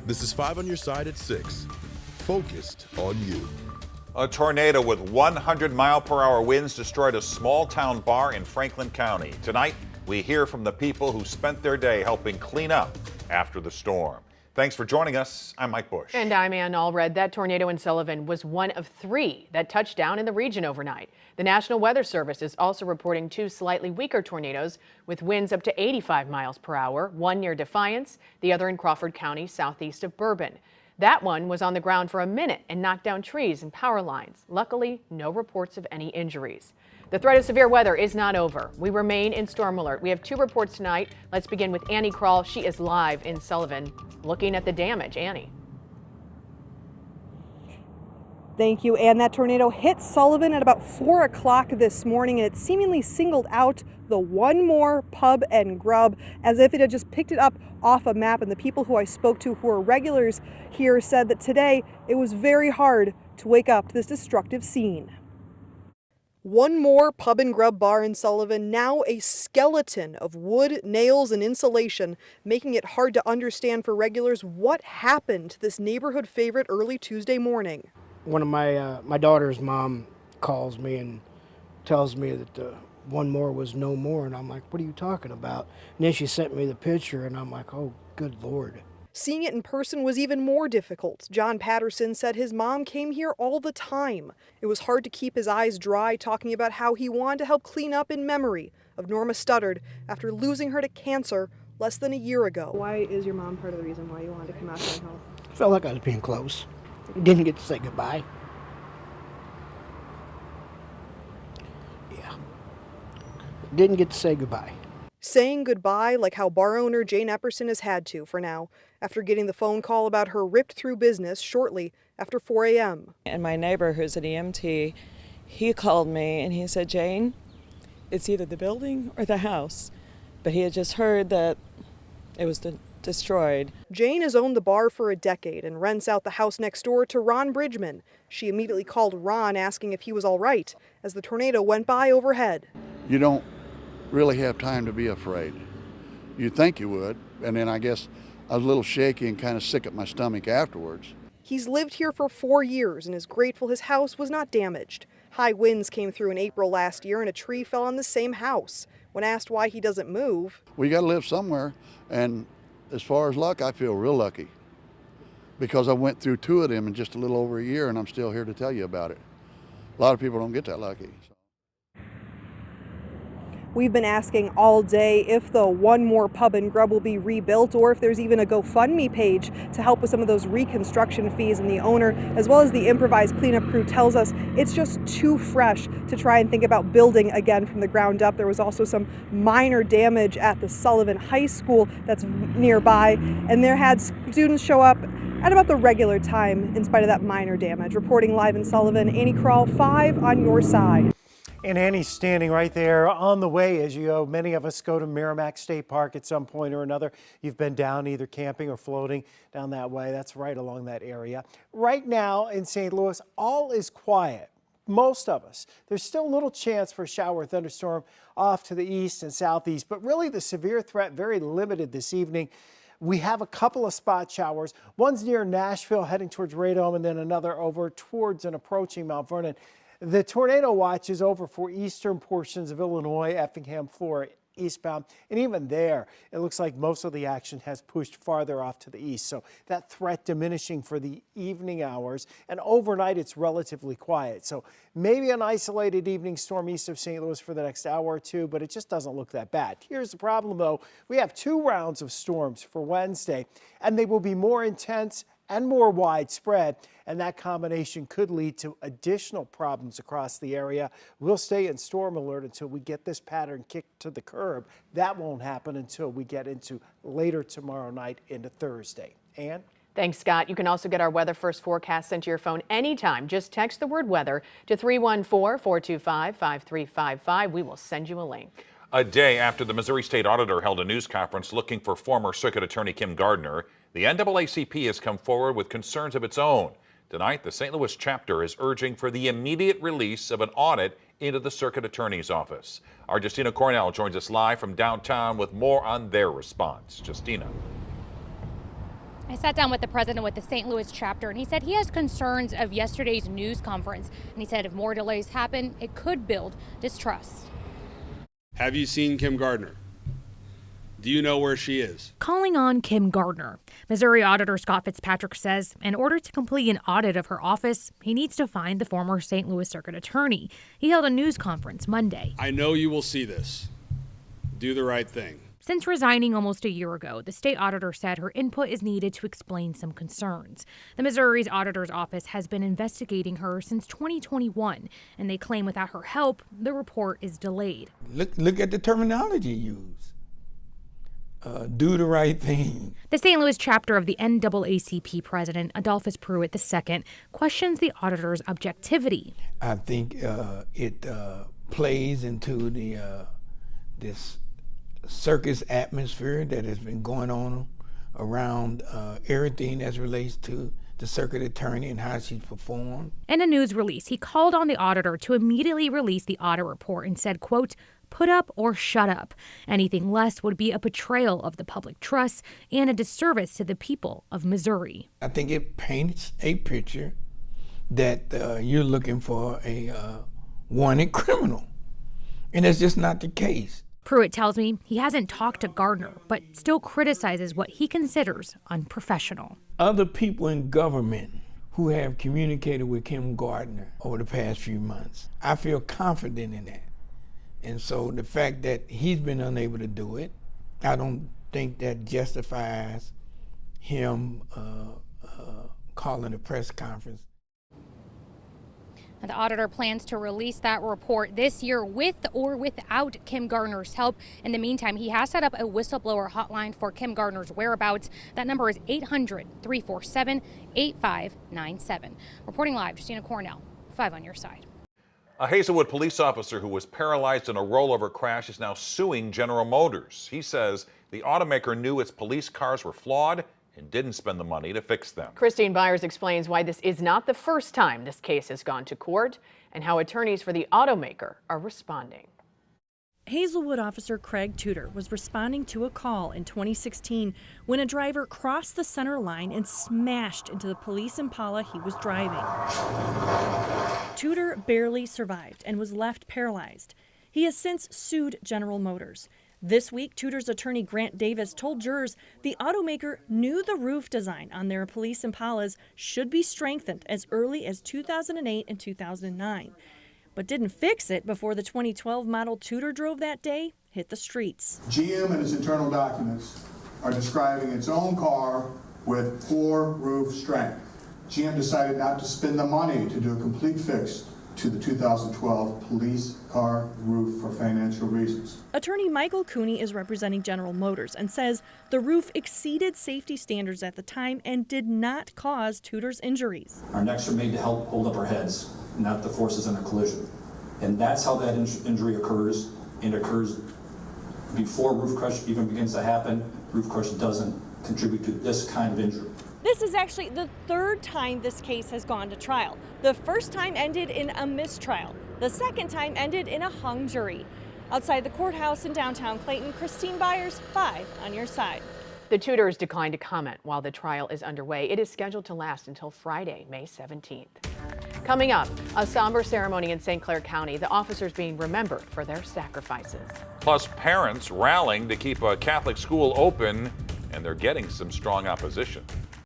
This is 5 on your side at 6. Focused on you. A tornado with 100-mile-per-hour winds destroyed a small-town bar in Franklin County. Tonight, we hear from the people who spent their day helping clean up after the storm. Thanks for joining us. I'm Mike Bush. And I'm Ann Allred. That tornado in Sullivan was one of 3 that touched down in the region overnight. The National Weather Service is also reporting 2 slightly weaker tornadoes with winds up to 85 miles per hour, one near Defiance, the other in Crawford County, southeast of Bourbon. That one was on the ground for a minute and knocked down trees and power lines. Luckily, no reports of any injuries. The threat of severe weather is not over. We remain in storm alert. We have 2 reports tonight. Let's begin with Annie Krall. She is live in Sullivan looking at the damage. Annie. Thank you. And that tornado hit Sullivan at about 4 o'clock this morning, and it seemingly singled out the One More Pub and Grub as if it had just picked it up off a map. And the people who I spoke to who are regulars here said that today it was very hard to wake up to this destructive scene. One More Pub and Grub bar in Sullivan, now a skeleton of wood, nails, and insulation, making it hard to understand for regulars what happened to this neighborhood favorite early Tuesday morning. One of my daughter's mom calls me and tells me that One More was no more, and I'm like, what are you talking about? And then she sent me the picture, and I'm like, oh, good Lord. Seeing it in person was even more difficult. John Patterson said his mom came here all the time. It was hard to keep his eyes dry talking about how he wanted to help clean up in memory of Norma Studdard after losing her to cancer less than a year ago. Why is your mom part of the reason why you wanted to come out here and help? I felt like I was being close. Didn't get to say goodbye. Yeah. Didn't get to say goodbye. Saying goodbye like how bar owner Jane Epperson has had to for now, after getting the phone call about her ripped through business shortly after 4 a.m. And my neighbor, who's an EMT, he called me and he said, Jane, it's either the building or the house. But he had just heard that it was destroyed. Jane has owned the bar for a decade and rents out the house next door to Ron Bridgman. She immediately called Ron asking if he was all right as the tornado went by overhead. You don't really have time to be afraid. You'd think you would, and then I guess I was a little shaky and kind of sick at my stomach afterwards. He's lived here for 4 years and is grateful his house was not damaged. High winds came through in April last year and a tree fell on the same house. When asked why he doesn't move, We got to live somewhere, and as far as luck, I feel real lucky because I went through 2 of them in just a little over a year, and I'm still here to tell you about it. A lot of people don't get that lucky. we've been asking all day if the One More Pub and Grub will be rebuilt or if there's even a GoFundMe page to help with some of those reconstruction fees. And the owner, as well as the improvised cleanup crew, tells us it's just too fresh to try and think about building again from the ground up. There was also some minor damage at the Sullivan High School that's nearby, and there had students show up at about the regular time in spite of that minor damage. Reporting live in Sullivan, Annie Krall, 5 on your side. And Annie's standing right there on the way as you go. Many of us go to Merrimack State Park at some point or another. You've been down either camping or floating down that way. That's right along that area. Right now in St. Louis, all is quiet. Most of us. There's still little chance for a shower or thunderstorm off to the east and southeast, but really the severe threat very limited this evening. We have a couple of spot showers. One's near Nashville heading towards Radome, and then another over towards and approaching Mount Vernon. The tornado watch is over for eastern portions of Illinois, Effingham, Florida, eastbound. And even there, it looks like most of the action has pushed farther off to the east. So that threat diminishing for the evening hours. And overnight, it's relatively quiet. So maybe an isolated evening storm east of St. Louis for the next hour or two, but it just doesn't look that bad. Here's the problem, though. We have 2 rounds of storms for Wednesday, and they will be more intense and more widespread, and that combination could lead to additional problems across the area. We'll stay in storm alert until we get this pattern kicked to the curb. That won't happen until we get into later tomorrow night into Thursday. Ann? Thanks, Scott. You can also get our Weather First forecast sent to your phone anytime. Just text the word weather to 314-425-5355. We will send you a link. A day after the Missouri State Auditor held a news conference looking for former Circuit Attorney Kim Gardner, the NAACP has come forward with concerns of its own. Tonight, the St. Louis chapter is urging for the immediate release of an audit into the Circuit Attorney's office. Our Justina Cornell joins us live from downtown with more on their response. Justina. I sat down with the president with the St. Louis chapter, and he said he has concerns of yesterday's news conference. And he said if more delays happen, it could build distrust. Have you seen Kim Gardner? Do you know where she is? Calling on Kim Gardner. Missouri Auditor Scott Fitzpatrick says in order to complete an audit of her office, he needs to find the former St. Louis Circuit Attorney. He held a news conference Monday. I know you will see this. Do the right thing. Since resigning almost a year ago, the state auditor said her input is needed to explain some concerns. The Missouri's auditor's office has been investigating her since 2021, and they claim without her help, the report is delayed. Look at the terminology used. Do the right thing. The St. Louis chapter of the NAACP president, Adolphus Pruitt II, questions the auditor's objectivity. I think it plays into this circus atmosphere that has been going on around everything as relates to the circuit attorney and how she's performed. In a news release, he called on the auditor to immediately release the audit report and said, quote, "Put up or shut up. Anything less would be a betrayal of the public trust and a disservice to the people of Missouri." I think it paints a picture that you're looking for a wanted criminal, and that's just not the case. Pruitt tells me he hasn't talked to Gardner, but still criticizes what he considers unprofessional. Other people in government who have communicated with Kim Gardner over the past few months, I feel confident in that. And so the fact that he's been unable to do it, I don't think that justifies him calling a press conference. The auditor plans to release that report this year with or without Kim Gardner's help. In the meantime, he has set up a whistleblower hotline for Kim Gardner's whereabouts. That number is 800-347-8597. Reporting live, Justina Cornell, 5 on your side. A Hazelwood police officer who was paralyzed in a rollover crash is now suing General Motors. He says the automaker knew its police cars were flawed and didn't spend the money to fix them. Christine Byers explains why this is not the first time this case has gone to court and how attorneys for the automaker are responding. Hazelwood officer Craig Tudor was responding to a call in 2016 when a driver crossed the center line and smashed into the police Impala he was driving. Tudor barely survived and was left paralyzed. He has since sued General Motors. This week, Tudor's attorney Grant Davis told jurors the automaker knew the roof design on their police Impalas should be strengthened as early as 2008 and 2009, but didn't fix it before the 2012 model Tudor drove that day hit the streets. GM and its internal documents are describing its own car with poor roof strength. GM decided not to spend the money to do a complete fix to the 2012 police car roof for financial reasons. Attorney Michael Cooney is representing General Motors and says the roof exceeded safety standards at the time and did not cause Tudor's injuries. Our necks are made to help hold up our heads, not the forces in a collision. And that's how that injury occurs, and occurs before roof crush even begins to happen. Roof crush doesn't contribute to this kind of injury. This is actually the third time this case has gone to trial. The first time ended in a mistrial. The second time ended in a hung jury. Outside the courthouse in downtown Clayton, Christine Byers, 5 on your side. The Tudors declined to comment while the trial is underway. It is scheduled to last until Friday, May 17th. Coming up, a somber ceremony in St. Clair County, the officers being remembered for their sacrifices. Plus, parents rallying to keep a Catholic school open, and they're getting some strong opposition.